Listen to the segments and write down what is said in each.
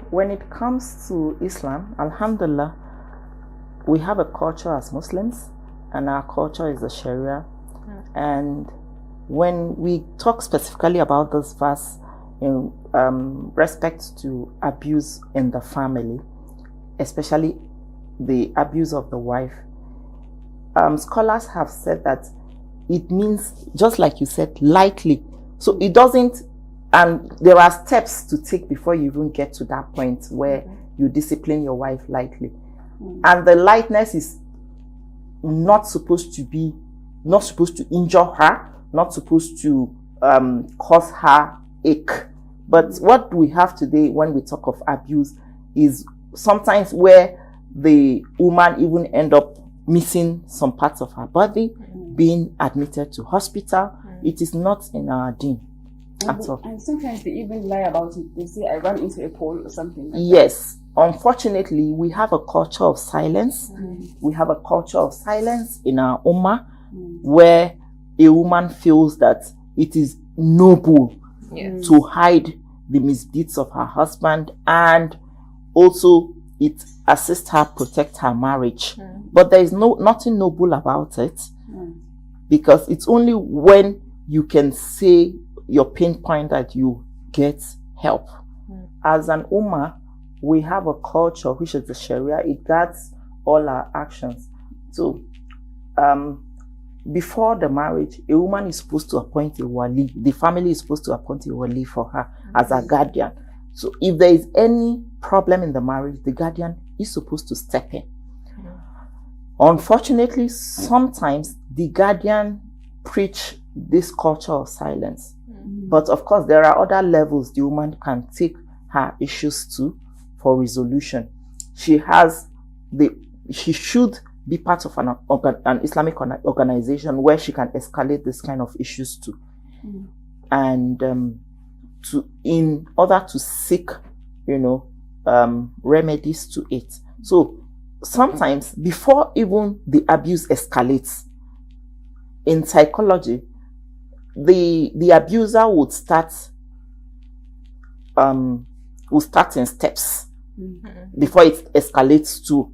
When it comes to Islam, Alhamdulillah, we have a culture as Muslims, and our culture is the Sharia. And when we talk specifically about this verse in respect to abuse in the family, especially the abuse of the wife, scholars have said that it means, just like you said, lightly. So it doesn't, and there are steps to take before you even get to that point where you discipline your wife lightly. And the lightness is not supposed to injure her, not supposed to cause her ache. But what we have today when we talk of abuse is sometimes where the woman even end up missing some parts of her body, being admitted to hospital. It is not in our deen at all. And sometimes they even lie about it. They say, I ran into a pole or something like yes. Unfortunately, we have a culture of silence. We have a culture of silence in our ummah where a woman feels that it is noble to hide the misdeeds of her husband, and also it assists her protect her marriage. But there is nothing noble about it, because it's only when you can say your pain point that you get help. As an ummah, we have a culture which is the Sharia. It guides all our actions. So before the marriage, a woman is supposed to appoint a wali. The family is supposed to appoint a wali for her as a guardian. So if there is any problem in the marriage, the guardian is supposed to step in. Unfortunately, sometimes the guardian preach this culture of silence. But of course, there are other levels the woman can take her issues to for resolution. She should be part of an Islamic organization where she can escalate this kind of issues to, and in order to seek, remedies to it. So sometimes before even the abuse escalates, in psychology, the abuser would start in steps before it escalates to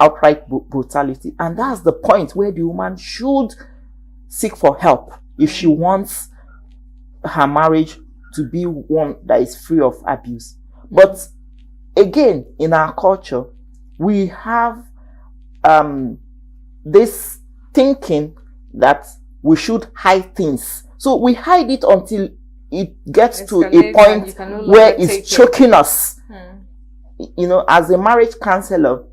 outright brutality. And that's the point where the woman should seek for help if she wants her marriage to be one that is free of abuse. But again, in our culture, we have this thinking that we should hide things. So we hide it until it gets to a point where it's choking us. As a marriage counselor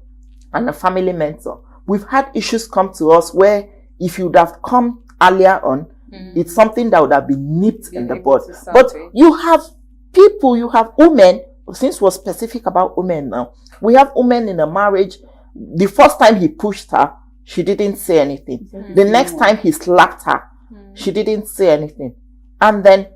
and a family mentor, we've had issues come to us where if you would have come earlier on, it's something that would have been nipped in the bud. But you have women, since we're specific about women now, we have women in a marriage the first time he pushed her, she didn't say anything. The next time he slapped her, she didn't say anything. And then,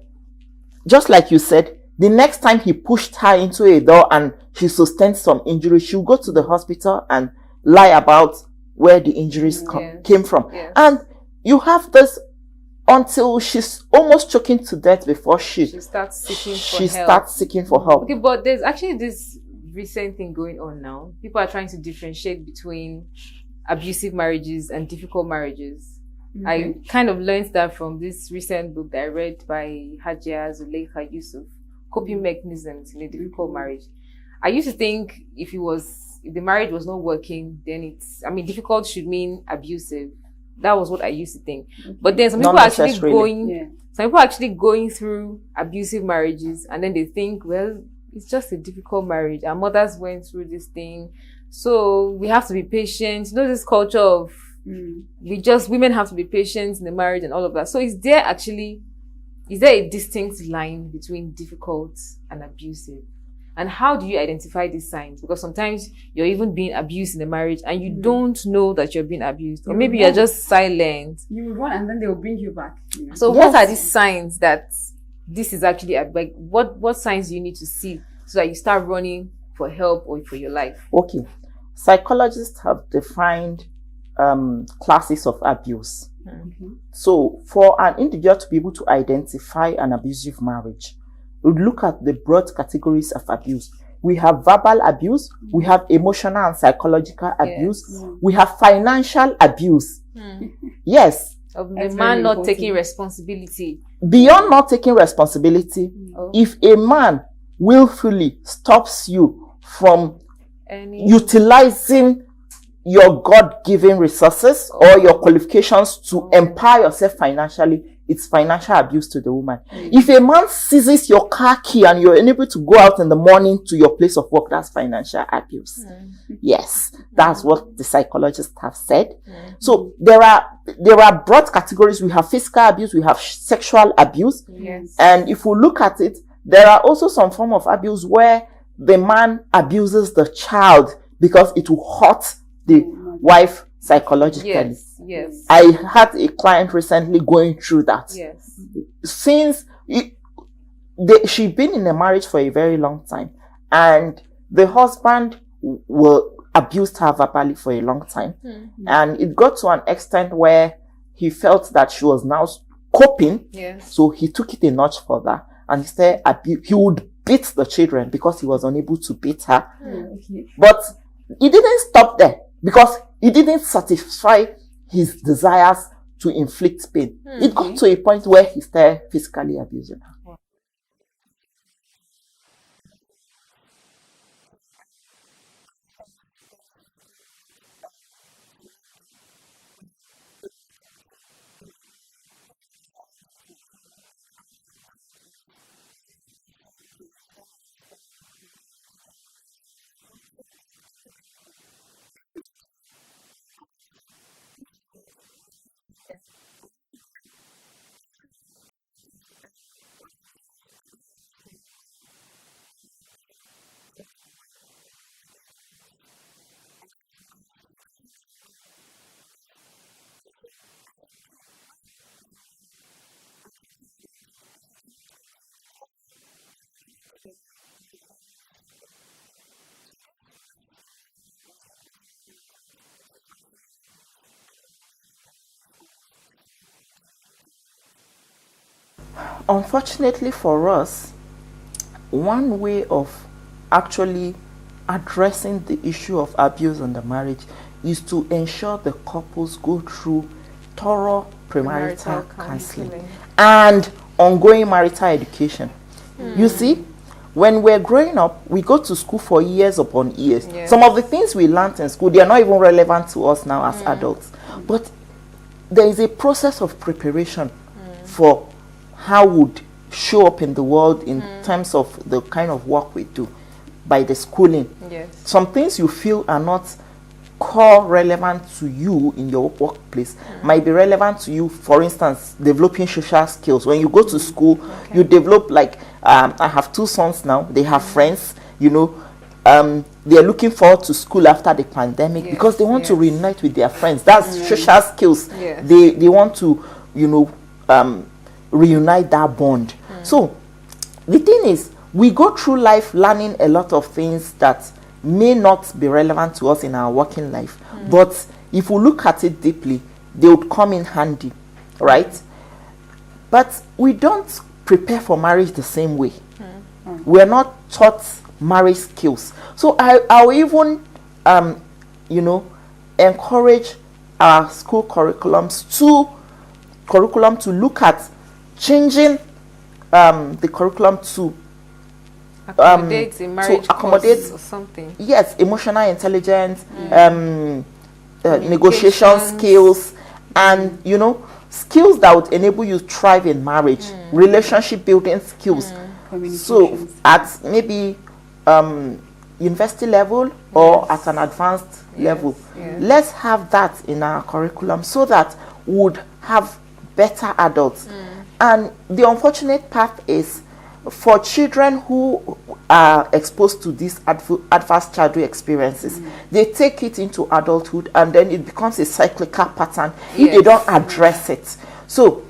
just like you said, the next time he pushed her into a door and she sustained some injury, she'll go to the hospital and lie about where the injuries came from. Yes. And you have this until she's almost choking to death before she starts seeking for she help. starts seeking for help. Okay, but there's actually this recent thing going on now. People are trying to differentiate between abusive marriages and difficult marriages. I kind of learned that from this recent book that I read by Hajia Zuleika Yusuf, Coping Mechanisms in a Difficult Marriage. I used to think if the marriage was not working, then difficult should mean abusive. That was what I used to think. But then some people are actually going through abusive marriages, and then they think, well, it's just a difficult marriage. Our mothers went through this thing, so we have to be patient. You know, this culture of women have to be patient in the marriage and all of that. So is there a distinct line between difficult and abusive? And how do you identify these signs? Because sometimes you're even being abused in the marriage and you don't know that you're being abused. Or maybe you're just silent. You will run and then they will bring you back. So what are these signs that this is actually, like, what signs do you need to see so that you start running for help or for your life? Okay. Psychologists have defined classes of abuse. So for an individual to be able to identify an abusive marriage, we look at the broad categories of abuse. We have verbal abuse, we have emotional and psychological abuse, we have financial abuse. Yes. Of the man not taking responsibility. Beyond not taking responsibility, if a man willfully stops you from utilizing your God-given resources or your qualifications to empower yourself financially, it's financial abuse to the woman. If a man seizes your car key and you're unable to go out in the morning to your place of work, that's financial abuse. Yes, that's what the psychologists have said. So there are broad categories. We have physical abuse, we have sexual abuse. And if we look at it, there are also some form of abuse where the man abuses the child because it will hurt the wife psychologically. Yes. I had a client recently going through that. Yes. Since she'd been in a marriage for a very long time, and the husband abused her verbally for a long time, and it got to an extent where he felt that she was now coping. So he took it a notch further, and instead he would beat the children because he was unable to beat her. But he didn't stop there, because he didn't satisfy his desires to inflict pain. It got to a point where he started physically abusing her. Unfortunately for us, one way of actually addressing the issue of abuse in the marriage is to ensure the couples go through thorough premarital counseling and ongoing marital education. You see, when we're growing up, we go to school for years upon years. Some of the things we learned in school, they are not even relevant to us now as adults. But there is a process of preparation for how would show up in the world in terms of the kind of work we do by the schooling. Some things you feel are not core relevant to you in your workplace might be relevant to you. For instance, developing social skills. When you go to school, you develop, like, I have two sons now, they have friends, you know, they're looking forward to school after the pandemic because they want to reunite with their friends. That's social skills. They want to, reunite that bond. So the thing is, we go through life learning a lot of things that may not be relevant to us in our working life, but if we look at it deeply, they would come in handy, right? But we don't prepare for marriage the same way. We're not taught marriage skills. So I'll even encourage our school curriculum to look at changing the curriculum to accommodate a marriage course or something. Yes, emotional intelligence, negotiation skills, and skills that would enable you to thrive in marriage, relationship building skills. So at maybe university level or at an advanced level, let's have that in our curriculum so that we would have better adults. And the unfortunate part is, for children who are exposed to these adverse childhood experiences, they take it into adulthood, and then it becomes a cyclical pattern if they don't address it. So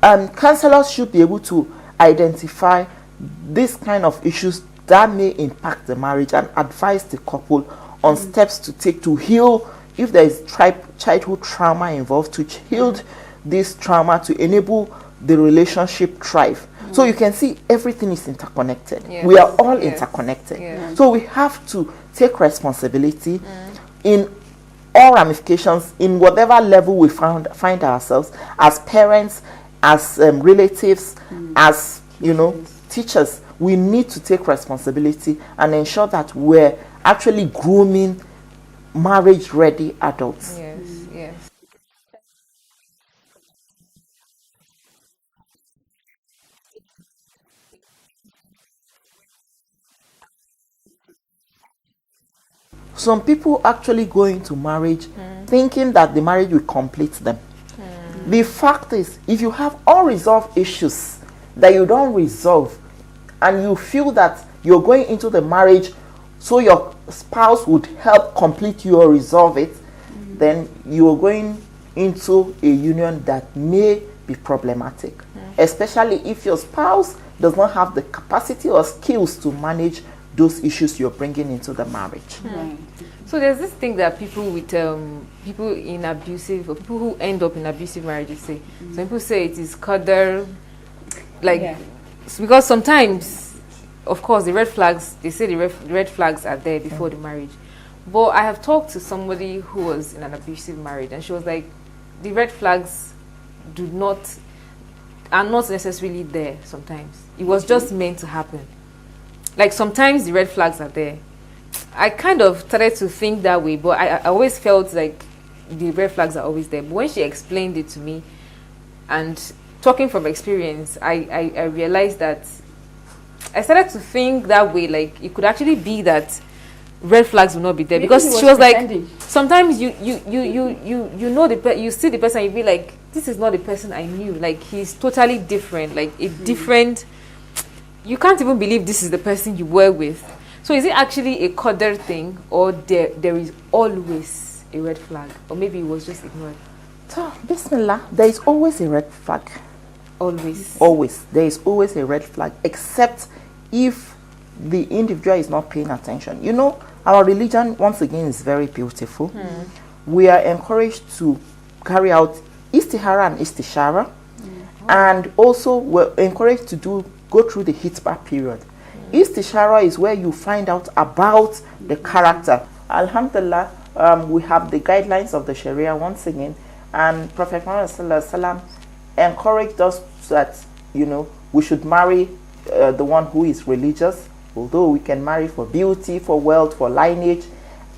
counselors should be able to identify this kind of issues that may impact the marriage and advise the couple on steps to take to heal if there is childhood trauma involved, to heal this trauma to enable the relationship thrive. So you can see everything is interconnected. We are all interconnected. So we have to take responsibility in all ramifications, in whatever level we find ourselves, as parents, as relatives, as teachers. We need to take responsibility and ensure that we're actually grooming marriage-ready adults. Yes. Some people actually go into marriage thinking that the marriage will complete them. The fact is, if you have unresolved issues that you don't resolve, and you feel that you're going into the marriage so your spouse would help complete you or resolve it, then you are going into a union that may be problematic, especially if your spouse does not have the capacity or skills to manage those issues you're bringing into the marriage. So there's this thing that people with people in abusive, or people who end up in abusive marriages say. Some people say it is qadar, because sometimes, of course, the red flags, they say the red flags are there before the marriage. But I have talked to somebody who was in an abusive marriage, and she was like, the red flags are not necessarily there sometimes. It was just meant to happen. Like, sometimes the red flags are there. I kind of started to think that way, but I always felt like the red flags are always there. But when she explained it to me, and talking from experience, I realized that I started to think that way, like it could actually be that red flags will not be there. Because she was pretending. Like, sometimes you know you see the person, you be like, this is not the person I knew. Like, he's totally different, like a different. You can't even believe this is the person you were with. So is it actually a qadar thing, or there is always a red flag, or maybe it was just ignored? So, Bismillah, there is always a red flag. Always. There is always a red flag, except if the individual is not paying attention. Our religion, once again, is very beautiful. We are encouraged to carry out istihara and istishara, and also we're encouraged to go through the hitbah period. Istishara is where you find out about the character. Alhamdulillah, we have the guidelines of the Sharia once again, and Prophet Muhammad sallallahu alaihi wasallam encouraged us that we should marry the one who is religious, although we can marry for beauty, for wealth, for lineage.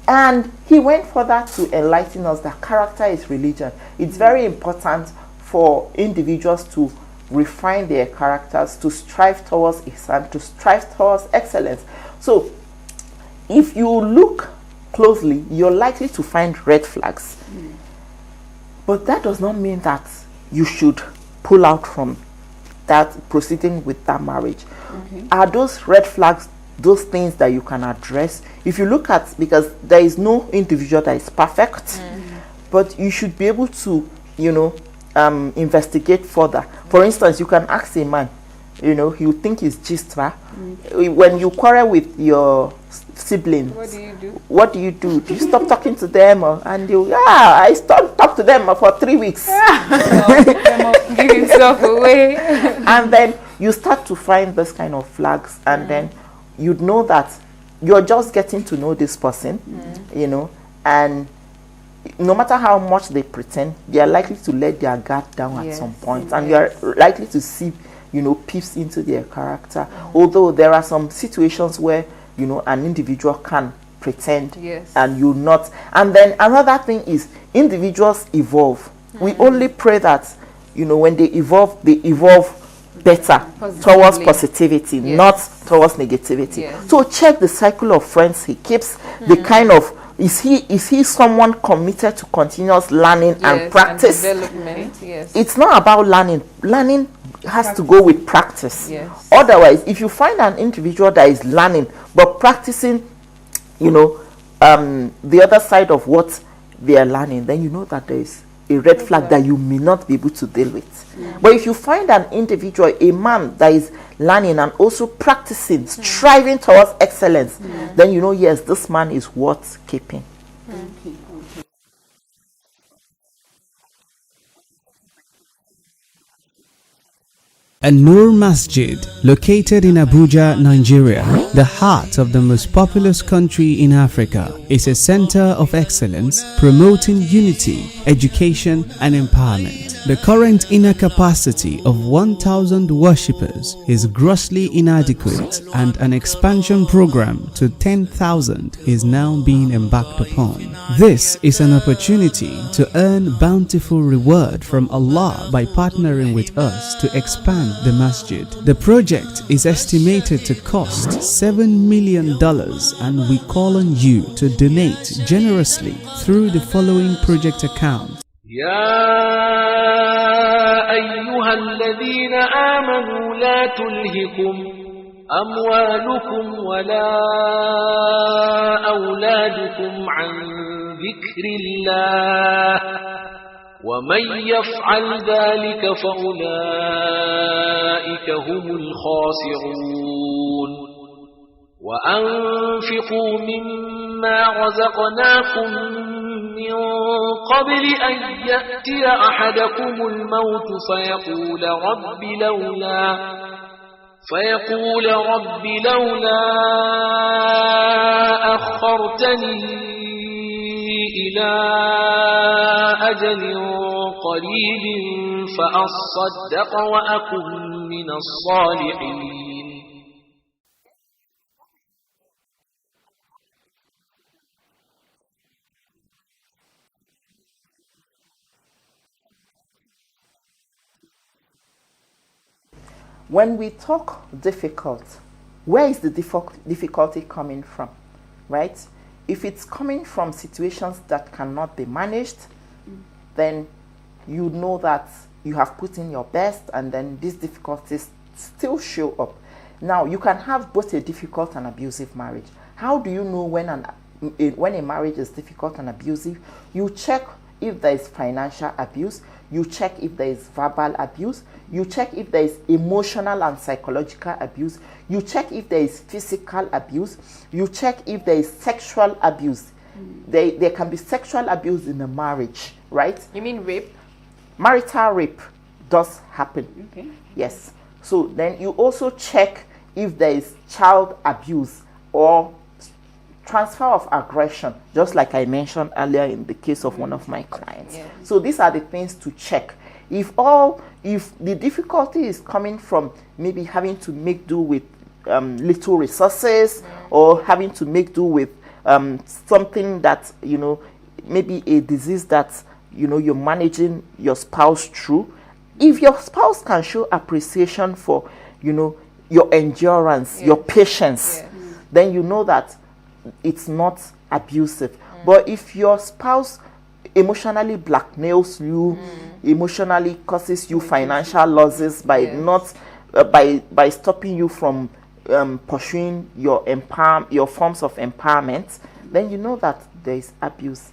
And he went further to enlighten us that character is religion. It's very important for individuals to refine their characters, to strive towards ihsan, to strive towards excellence. So if you look closely, you're likely to find red flags. But that does not mean that you should pull out from that, proceeding with that marriage. Are those red flags those things that you can address. If you look at, because there is no individual that is perfect, but you should be able to, investigate further. For instance, you can ask a man, he'll think it's gistra. When you quarrel with your siblings, what do you do? Do you stop talking to them? And I stopped talk to them for 3 weeks. Give himself away. And then you start to find this kind of flags, and then you'd know that you're just getting to know this person, and no matter how much they pretend, they are likely to let their guard down at some point, and you are likely to see, peeps into their character. Although there are some situations where, an individual can pretend and you not. And then another thing is individuals evolve. We only pray that, when they evolve better towards positivity, not towards negativity. So check the cycle of friends he keeps, the kind of, is he someone committed to continuous learning and practice? And development, It's not about learning. Learning has to go with practice. Otherwise, if you find an individual that is learning but practicing, the other side of what they are learning, then you know that there is a red flag that you may not be able to deal with. But if you find an individual, a man that is learning and also practicing, striving towards excellence, then you know, yes, this man is worth keeping. An-Nur Masjid, located in Abuja, Nigeria, the heart of the most populous country in Africa, is a center of excellence promoting unity, education, and empowerment. The current inner capacity of 1,000 worshippers is grossly inadequate, and an expansion program to 10,000 is now being embarked upon. This is an opportunity to earn bountiful reward from Allah by partnering with us to expand the masjid. The project is estimated to cost $7 million, and we call on you to donate generously through the following project account. أيها الذين آمنوا لا تلهكم أموالكم ولا أولادكم عن ذكر الله ومن يفعل ذلك فأولئك هم الخاسرون وأنفقوا مما رزقناكم من قبل أن يأتي أحدكم الموت فيقول رب لولا أخرتني إلى أجل قريب فأصدق وأكن من الصالحين. When we talk difficult, where is the difficulty coming from, right? If it's coming from situations that cannot be managed, then you know that you have put in your best, and then these difficulties still show up. Now, you can have both a difficult and abusive marriage. How do you know when a marriage is difficult and abusive? You check if there is financial abuse, you check if there is verbal abuse, you check if there is emotional and psychological abuse, you check if there is physical abuse, you check if there is sexual abuse. There can be sexual abuse in a marriage, right? You mean rape? Marital rape does happen. Okay. Yes. So then you also check if there is child abuse or transfer of aggression, just like I mentioned earlier in the case of one of my clients. Yeah. So these are the things to check. If the difficulty is coming from maybe having to make do with little resources, or having to make do with something that, maybe a disease that, you're managing your spouse through. If your spouse can show appreciation for, your endurance, your patience, then you know that it's not abusive. But if your spouse emotionally blackmails you, emotionally causes you financial losses by not by stopping you from pursuing your forms of empowerment, then you know that there is abuse.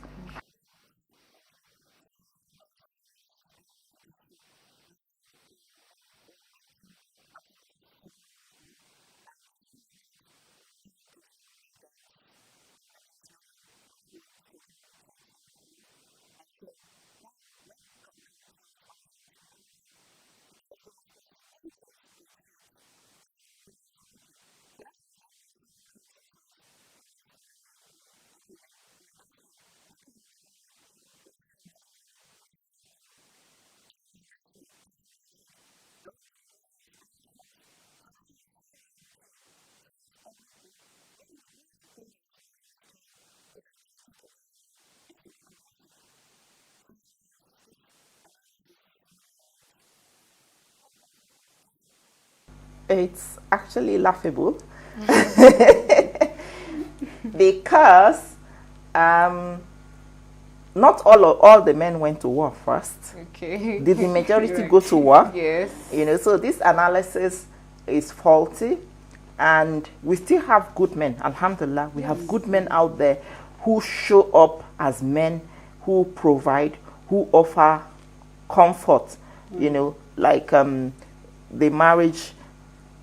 It's actually laughable because not all the men went to war first. Okay. Did the majority go to war? Yes. So this analysis is faulty, and we still have good men. Alhamdulillah, we have good men out there who show up as men, who provide, who offer comfort. Like the marriage,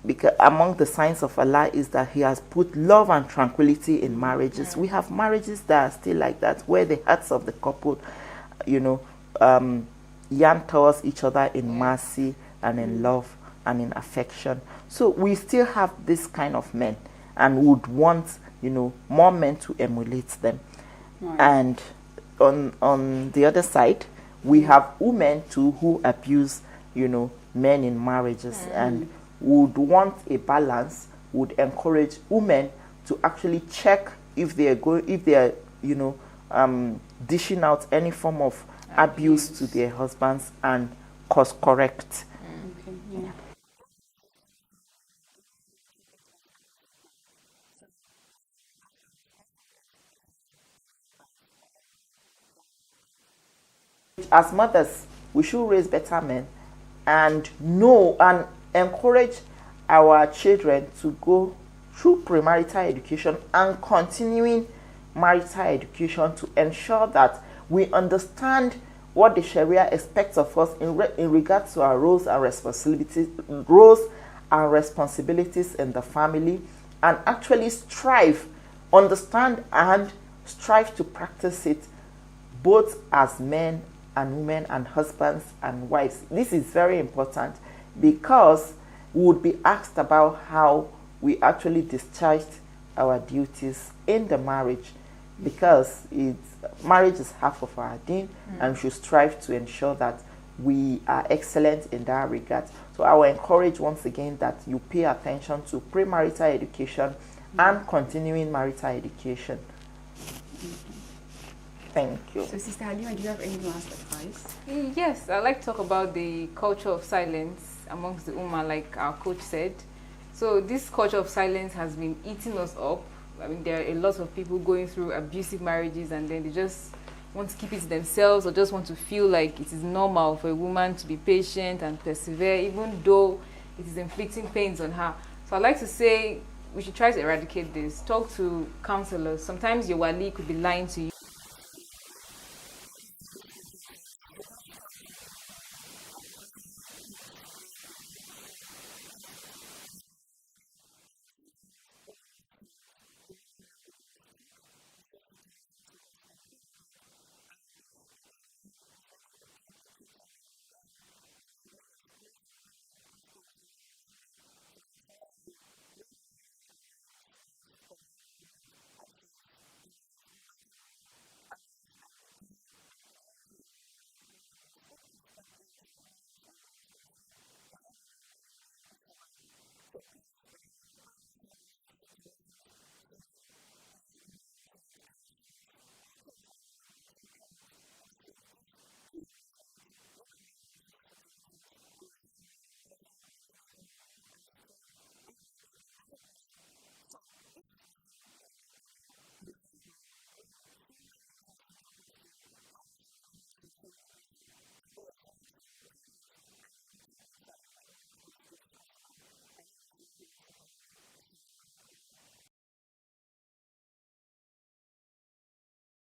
because among the signs of Allah is that He has put love and tranquility in marriages. We have marriages that are still like that, where the hearts of the couple, yearn towards each other in mercy and in love and in affection. So we still have this kind of men, and would want more men to emulate them. Right. And on the other side, we have women too who abuse men in marriages, and would want a balance, would encourage women to actually check if they are dishing out any form of abuse to their husbands, and course correct. Okay, yeah. As mothers, we should raise better men, and know and encourage our children to go through premarital education and continuing marital education, to ensure that we understand what the Sharia expects of us in regards to our roles and responsibilities in the family, and actually understand and strive to practice it, both as men and women and husbands and wives. This is very important, because we would be asked about how we actually discharged our duties in the marriage, because marriage is half of our deen, and we should strive to ensure that we are excellent in that regard. So I will encourage once again that you pay attention to premarital education and continuing marital education. Thank you. So, Sister Halima, do you have any last advice? Yes, I'd like to talk about the culture of silence amongst the Ummah, like our coach said. So this culture of silence has been eating us up. I mean, there are a lot of people going through abusive marriages, and then they just want to keep it to themselves, or just want to feel like it is normal for a woman to be patient and persevere, even though it is inflicting pains on her. So I'd like to say we should try to eradicate this. Talk to counselors. Sometimes your wali could be lying to you.